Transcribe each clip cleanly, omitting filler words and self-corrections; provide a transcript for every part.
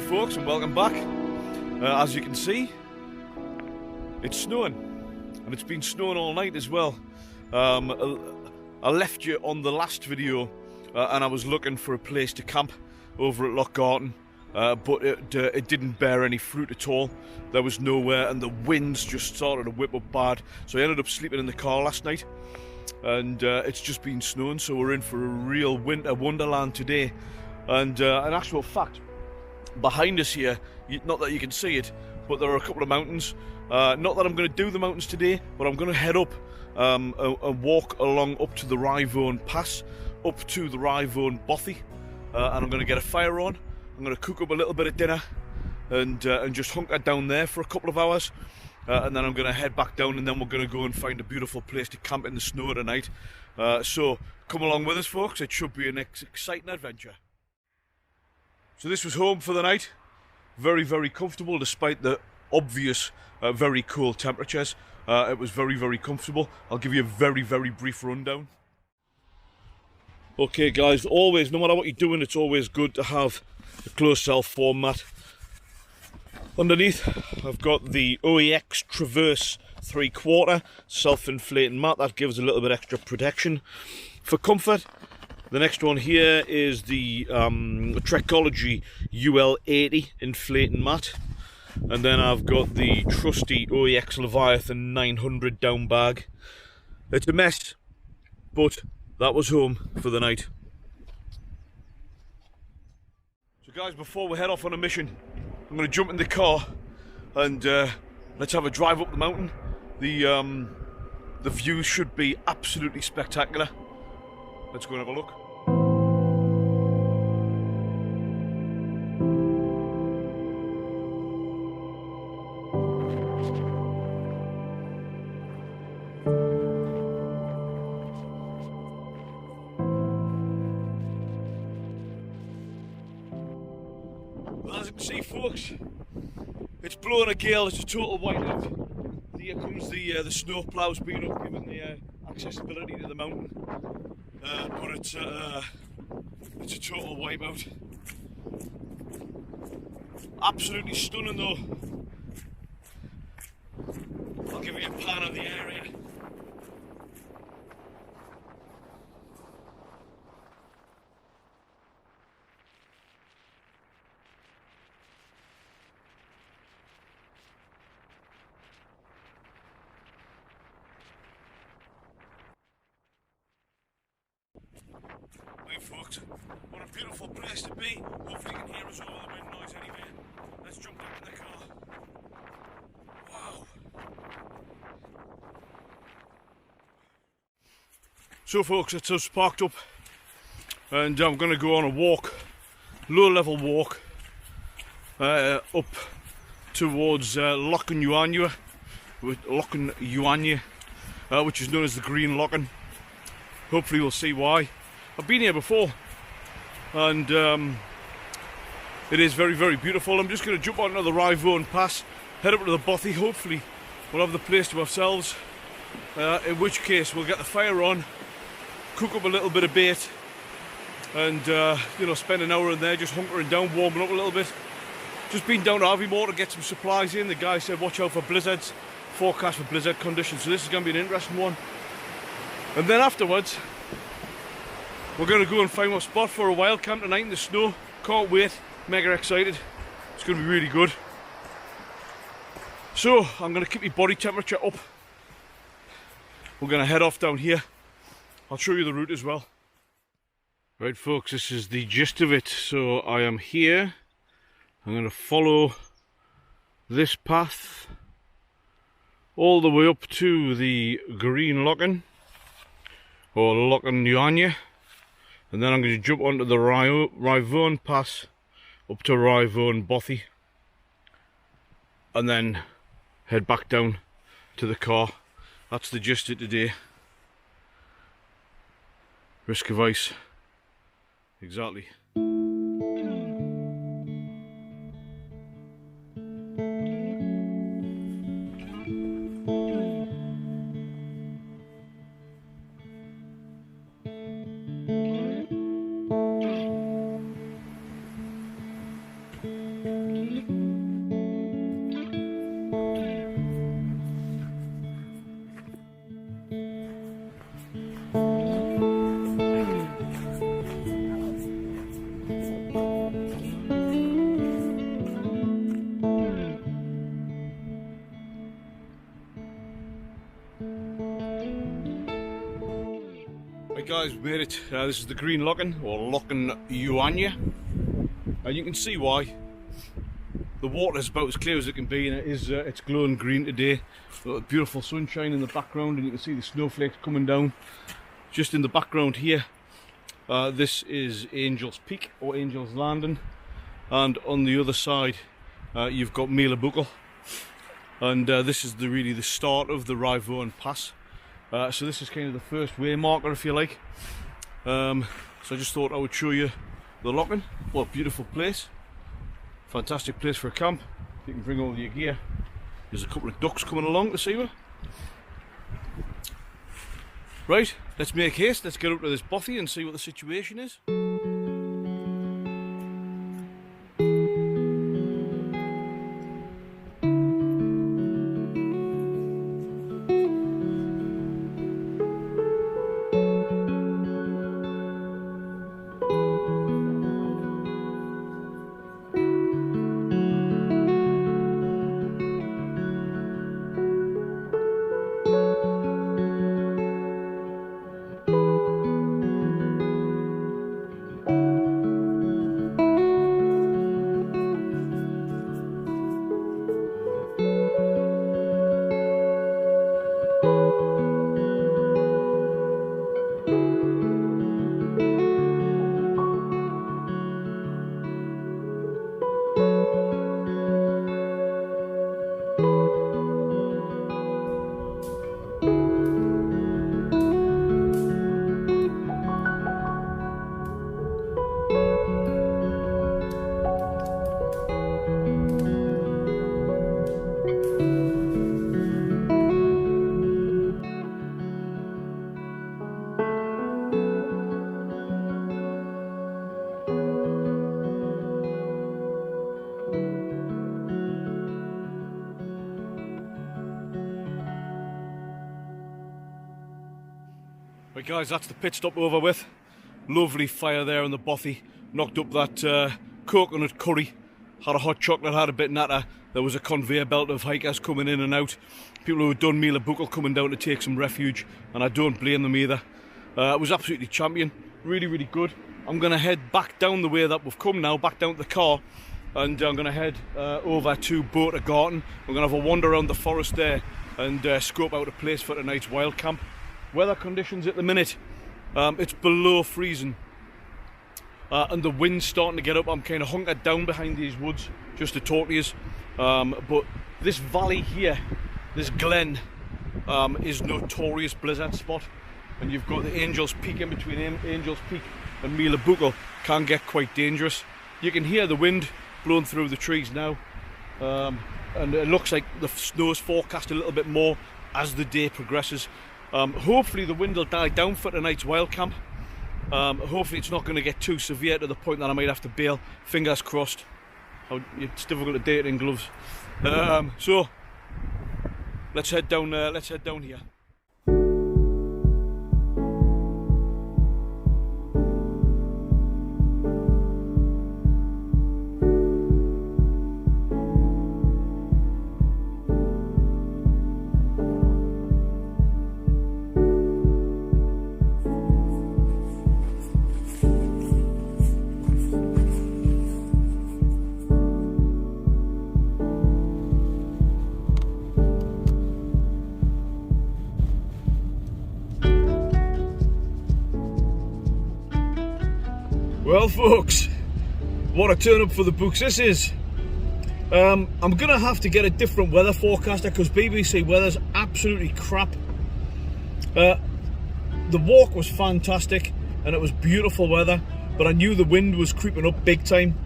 folks, and welcome back. As you can see, it's snowing, and it's been snowing all night as well. I left you on the last video and I was looking for a place to camp over at Lochgarten, but it didn't bear any fruit at all. There was nowhere, and the winds just started to whip up bad, so I ended up sleeping in the car last night, and it's just been snowing, so we're in for a real winter wonderland today. And in actual fact, behind us here, not that you can see it, but there are a couple of mountains. Not that I'm going to do the mountains today, but I'm going to head up and walk along up to the Rivone Pass, up to the Rivone Bothy, and I'm going to get a fire on. I'm going to cook up a little bit of dinner and just hunker down there for a couple of hours, and then I'm going to head back down, and then we're going to go and find a beautiful place to camp in the snow tonight. So come along with us, folks. It should be an exciting adventure. So this was home for the night. Very, very comfortable despite the obvious very cool temperatures. It was very, very comfortable. I'll give you a very, very brief rundown. Okay guys, always, no matter what you're doing, it's always good to have a closed cell format. Underneath, I've got the OEX Traverse 3/4 self-inflating mat. That gives a little bit extra protection. For comfort, the next one here is the Trekology UL80 inflating mat. And then I've got the trusty OEX Leviathan 900 down bag. It's a mess, but that was home for the night. So guys, before we head off on a mission, I'm going to jump in the car and let's have a drive up the mountain. The view should be absolutely spectacular. Let's go and have a look. Well, as you can see, folks, it's blowing a gale. It's a total whiteout. Here comes the snow ploughs being up, giving the accessibility to the mountain. But it's a total wipeout. Absolutely stunning though. I'll give you a plan of the area. Hey folks, what a beautiful place to be. Hopefully you can hear us over the wind noise anyway. Let's jump back in the car. Wow. So folks, it's us parked up, and I'm going to go on a walk, low level walk, up towards Lochen Yuanya, which is known as the Green Lochen. Hopefully you'll see why. I've been here before, and it is very, very beautiful. I'm just going to jump onto the Rivone Pass, head up to the Bothy. Hopefully we'll have the place to ourselves, in which case we'll get the fire on, cook up a little bit of bait, and you know, spend an hour in there just hunkering down, warming up a little bit. Just been down to Aviemore to get some supplies in. The guy said watch out for blizzards, forecast for blizzard conditions, so this is going to be an interesting one. And then afterwards, we're going to go and find our spot for a wild camp tonight in the snow. Can't wait, mega excited. It's going to be really good. So, I'm going to keep my body temperature up. We're going to head off down here. I'll show you the route as well. Right folks, this is the gist of it. So I am here. I'm going to follow this path all the way up to the Green Lochen, or Lochen Yuanya. And then I'm going to jump onto the Rivone Pass up to Rivone Bothy, and then head back down to the car. That's the gist of today. Risk of ice. Exactly. Right guys, we made it. This is the Green Locken, or Locken Yuanya. And you can see why. The water is about as clear as it can be, and it's glowing green today. Beautiful sunshine in the background, and you can see the snowflakes coming down just in the background here. This is Angel's Peak, or Angel's Landing, and on the other side you've got Mila Buckle, and this is really the start of the Rivone Pass. So this is kind of the first way marker, if you like. So I just thought I would show you the Locken. What a beautiful place. Fantastic place for a camp. You can bring all your gear. There's a couple of ducks coming along to see me. Right, let's make haste. Let's get up to this bothy and see what the situation is. Right guys, that's the pit stop over with. Lovely fire there on the bothy. Knocked up that coconut curry. Had a hot chocolate, had a bit natter. There was a conveyor belt of hikers coming in and out. People who had done Mila Buckle coming down to take some refuge, and I don't blame them either. It was absolutely champion. Really, really good. I'm going to head back down the way that we've come now, back down to the car. And I'm going to head over to Boater Garden. We're going to have a wander around the forest there and scope out a place for tonight's wild camp. Weather conditions at the minute, it's below freezing, and the wind's starting to get up. I'm kind of hunkered down behind these woods just to talk to you, but this valley here, this glen, is notorious blizzard spot, and you've got the Angel's Peak in between. Angel's Peak and Mila Buckle can get quite dangerous. You can hear the wind blowing through the trees now, and it looks like the snow's forecast a little bit more as the day progresses. Hopefully the wind will die down for tonight's wild camp. Hopefully it's not going to get too severe to the point that I might have to bail. Fingers crossed. It's difficult to do it in gloves. So let's head down. Let's head down here. Well folks, what a turn up for the books this is. I'm going to have to get a different weather forecaster because BBC weather's absolutely crap. The walk was fantastic and it was beautiful weather, but I knew the wind was creeping up big time.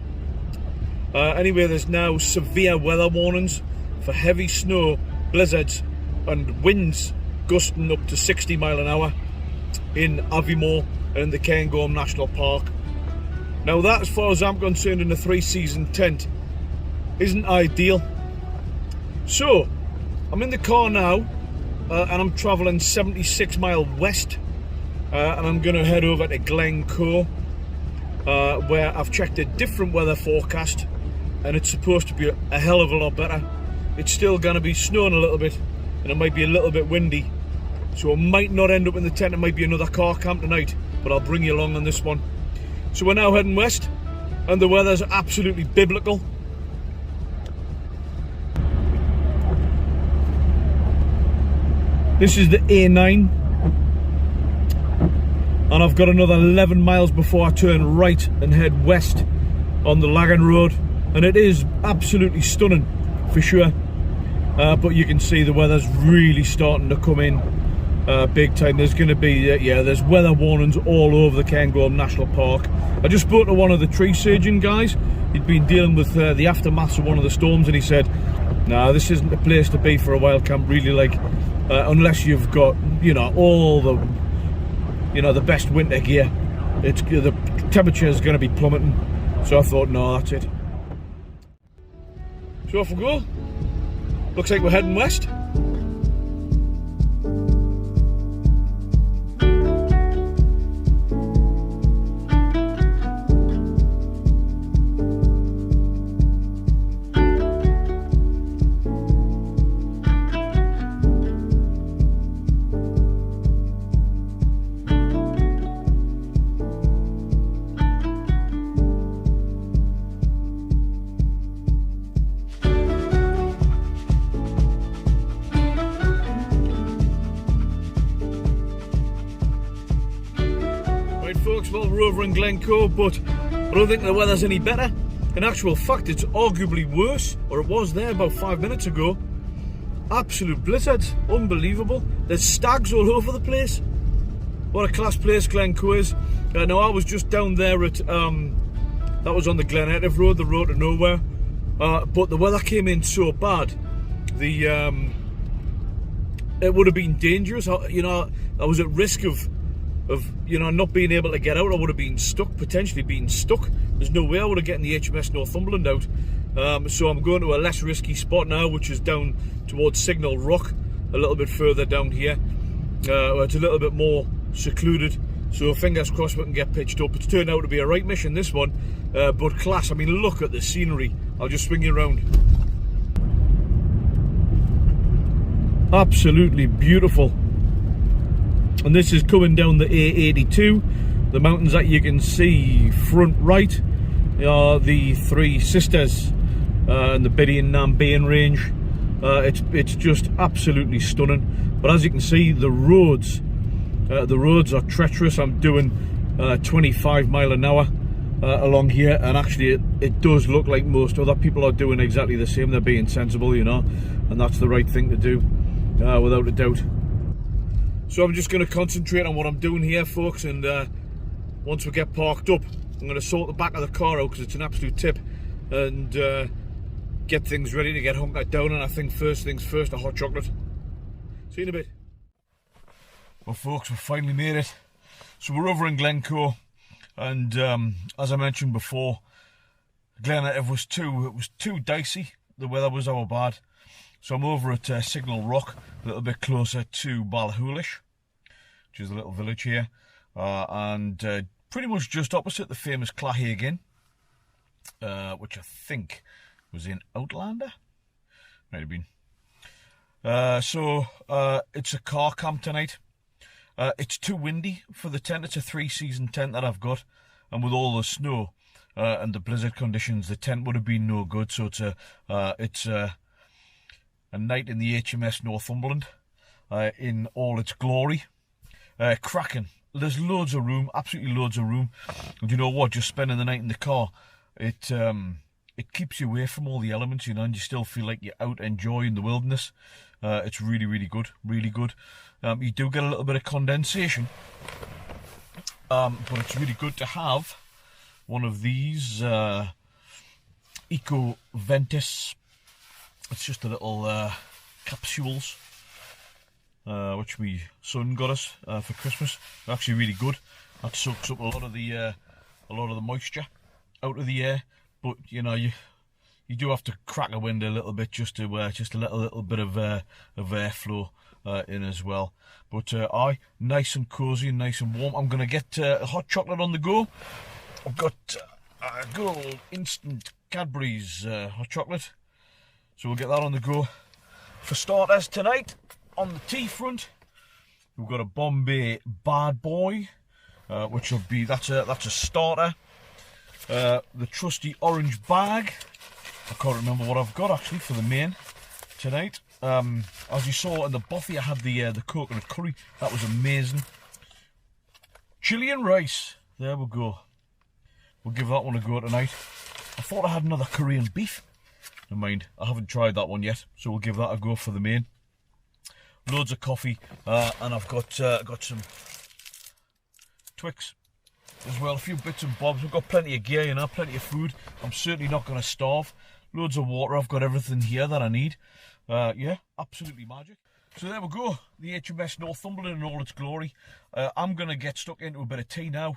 Anyway, there's now severe weather warnings for heavy snow, blizzards and winds gusting up to 60 miles an hour in Aviemore and the Cairngorms National Park. Now that, as far as I'm concerned, in a 3-season tent isn't ideal. So I'm in the car now and I'm travelling 76 miles west, and I'm going to head over to Glencoe, where I've checked a different weather forecast and it's supposed to be a hell of a lot better. It's still going to be snowing a little bit and it might be a little bit windy, So I might not end up in the tent, it might be another car camp tonight, but I'll bring you along on this one. So we're now heading west, and the weather's absolutely biblical. This is the A9, and I've got another 11 miles before I turn right and head west on the Lagan Road, and it is absolutely stunning for sure. But you can see the weather's really starting to come in big time. There's going to be, there's weather warnings all over the Cairngorms National Park. I just spoke to one of the tree surgeon guys. He'd been dealing with the aftermaths of one of the storms, and he said, "No, this isn't a place to be for a wild camp, really, like, unless you've got, you know, all the, you know, the best winter gear. The temperature is going to be plummeting." So I thought, no, that's it. So off we go. Looks like we're heading west. Folks, well, we're over in Glencoe, but I don't think the weather's any better. In actual fact, it's arguably worse, or it was there about 5 minutes ago. Absolute blizzards, unbelievable. There's stags all over the place. What a class place Glencoe is. Now, I was just down there at, that was on the Glenetive Road, the road to nowhere. But the weather came in so bad, it would have been dangerous. You know, I was at risk of you know, not being able to get out. I would have been stuck, potentially being stuck. There's no way I would have gotten the HMS Northumberland out. So I'm going to a less risky spot now, which is down towards Signal Rock, a little bit further down here. It's a little bit more secluded, so fingers crossed we can get pitched up. It's turned out to be a right mission, this one, but class. I mean, look at the scenery. I'll just swing you around. Absolutely beautiful. And this is coming down the A82. The mountains that you can see front right are the Three Sisters and the Biddy and Nambian range. It's just absolutely stunning. But as you can see, the roads are treacherous. I'm doing 25 mile an hour along here, and actually it does look like most other people are doing exactly the same. They're being sensible, you know, and that's the right thing to do, without a doubt. So I'm just going to concentrate on what I'm doing here, folks, and once we get parked up, I'm going to sort the back of the car out because it's an absolute tip, and get things ready to get hunkered down. And I think first things first, a hot chocolate. See you in a bit. Well, folks, we've finally made it. So we're over in Glencoe, and as I mentioned before, Glenetive was too dicey. The weather was our bad. So I'm over at Signal Rock, a little bit closer to Balhoolish, which is a little village here, and pretty much just opposite the famous Clahaig Inn, which I think was in Outlander. Might have been. So it's a car camp tonight. It's too windy for the tent. It's a 3-season tent that I've got, and with all the snow and the blizzard conditions, the tent would have been no good. So it's a night in the HMS Northumberland in all its glory. Cracking. There's loads of room, absolutely loads of room. And you know what? Just spending the night in the car, it keeps you away from all the elements, you know, and you still feel like you're out enjoying the wilderness. It's really, really good, really good. You do get a little bit of condensation, but it's really good to have one of these Eco Ventus. It's just a little capsules, which my son got us for Christmas. They're actually really good. That soaks up a lot of the moisture out of the air. But you know, you do have to crack a window a little bit just to just let a little bit of airflow in as well. But nice and cozy and nice and warm. I'm gonna get a hot chocolate on the go. I've got a good old instant Cadbury's hot chocolate. So we'll get that on the go. For starters tonight, on the tea front, We've got a Bombay Bad Boy, which will be, that's a starter. The trusty orange bag. I can't remember what I've got actually for the main tonight. As you saw in the bothy, I had the coconut curry. That was amazing. Chili and rice. There we go. We'll give that one a go tonight. I thought I had another Korean beef. Never mind, I haven't tried that one yet, so we'll give that a go for the main. Loads of coffee, and I've got some Twix as well, a few bits and bobs. We've got plenty of gear, you know, plenty of food. I'm certainly not going to starve. Loads of water, I've got everything here that I need. Yeah, absolutely magic. So there we go, the HMS Northumberland in all its glory. I'm going to get stuck into a bit of tea now.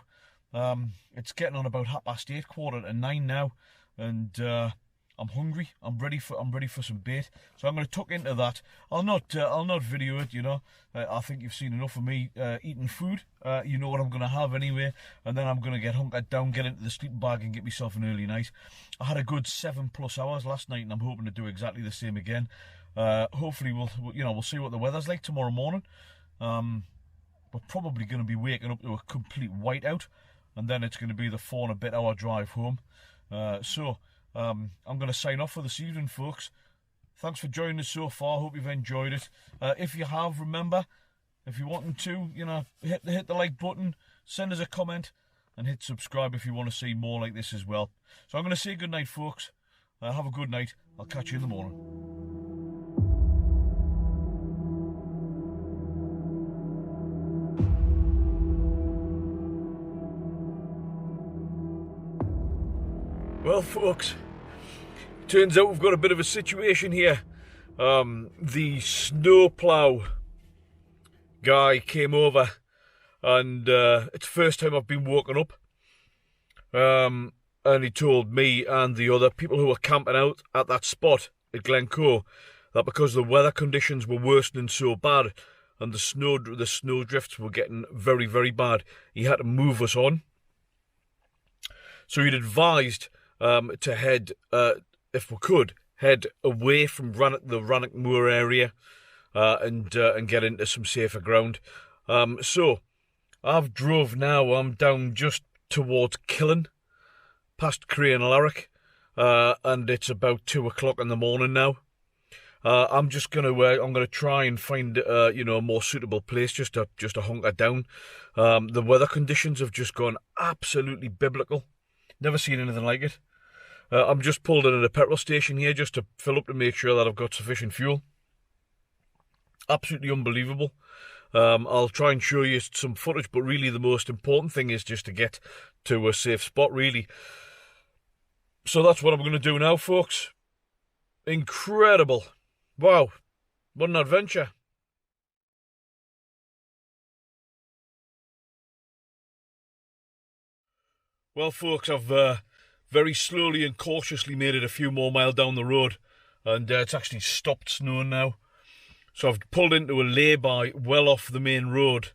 It's getting on about 8:30, 8:45 now, and I'm hungry. I'm ready for some bait. So I'm going to tuck into that. I'll not video it, you know. I think you've seen enough of me eating food. You know what I'm going to have anyway. And then I'm going to get hunkered down, get into the sleeping bag, and get myself an early night. I had a good 7+ hours last night, and I'm hoping to do exactly the same again. Hopefully we'll see what the weather's like tomorrow morning. We're probably going to be waking up to a complete whiteout, and then it's going to be the 4 and a bit hour drive home. I'm going to sign off for this evening, folks. Thanks for joining us so far. Hope you've enjoyed it. If you have, remember, if you're wanting to, you know, hit the like button, send us a comment, and hit subscribe if you want to see more like this as well. So I'm going to say good night, folks. Have a good night. I'll catch you in the morning. Well, folks, turns out we've got a bit of a situation here. The snowplow guy came over, and it's the first time I've been woken up. And he told me and the other people who were camping out at that spot at Glencoe that because the weather conditions were worsening so bad and the snow drifts were getting very, very bad, he had to move us on. So he'd advised to head, if we could, head away from the Rannoch Moor area and get into some safer ground. So I've drove now. I'm down just towards Killen, past Cairngorms, and it's about 2 o'clock in the morning now. I'm gonna try and find a more suitable place just to hunker down. The weather conditions have just gone absolutely biblical. Never seen anything like it. I'm just pulled in at a petrol station here just to fill up to make sure that I've got sufficient fuel. Absolutely unbelievable. I'll try and show you some footage, but really the most important thing is just to get to a safe spot, really. So that's what I'm going to do now, folks. Incredible. Wow. What an adventure. Well, folks, I've very slowly and cautiously made it a few more miles down the road, and it's actually stopped snowing now. So I've pulled into a lay-by well off the main road,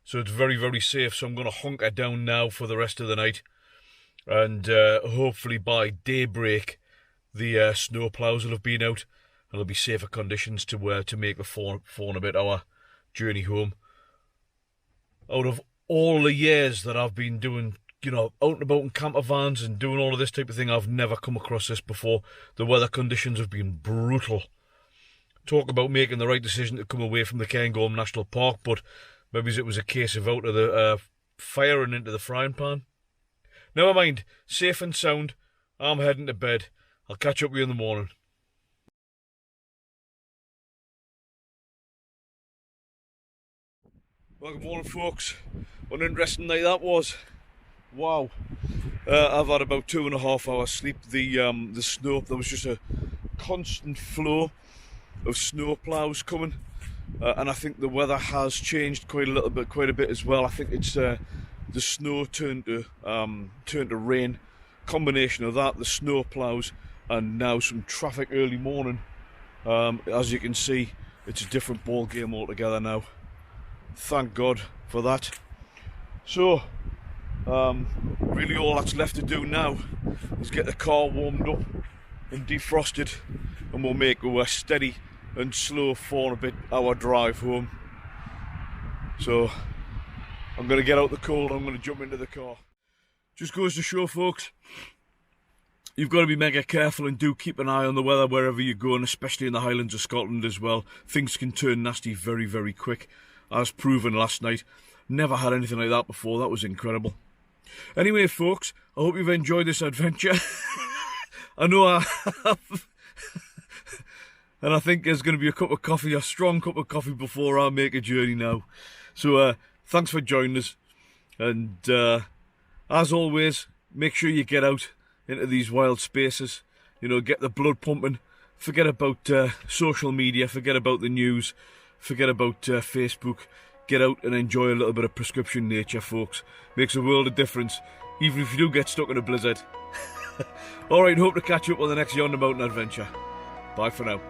so it's very, very safe. So I'm going to hunker down now for the rest of the night, and hopefully by daybreak the snow ploughs will have been out and there'll be safer conditions to make the 4 and a bit hour journey home. Out of all the years that I've been doing, out and about in camper vans and doing all of this type of thing, I've never come across this before. The weather conditions have been brutal. Talk about making the right decision to come away from the Cairngorms National Park, but maybe it was a case of out of the fire and into the frying pan. Never mind, safe and sound. I'm heading to bed. I'll catch up with you in the morning. Well, good morning, folks. What an interesting night that was. Wow. I've had about 2.5 hours sleep. The snow, there was just a constant flow of snow ploughs coming, and I think the weather has changed quite a bit as well. I think it's the snow turned to rain. Combination of that, the snow ploughs, and now some traffic early morning. As you can see, it's a different ball game altogether now. Thank God for that. So really all that's left to do now is get the car warmed up and defrosted, and we'll make a steady and slow 4 and a bit hour drive home. So I'm going to get out the cold and I'm going to jump into the car. Just goes to show, folks, you've got to be mega careful and do keep an eye on the weather wherever you go, and especially in the Highlands of Scotland as well. Things can turn nasty very, very quick, as proven last night. Never had anything like that before. That was incredible. Anyway, folks, I hope you've enjoyed this adventure. I know I have. And I think there's going to be a cup of coffee, a strong cup of coffee before I make a journey now. So thanks for joining us. And as always, make sure you get out into these wild spaces. You know, get the blood pumping. Forget about social media. Forget about the news. Forget about Facebook. Get out and enjoy a little bit of prescription nature, folks. Makes a world of difference, even if you do get stuck in a blizzard. Alright, hope to catch you up on the next Yonder Mountain adventure. Bye for now.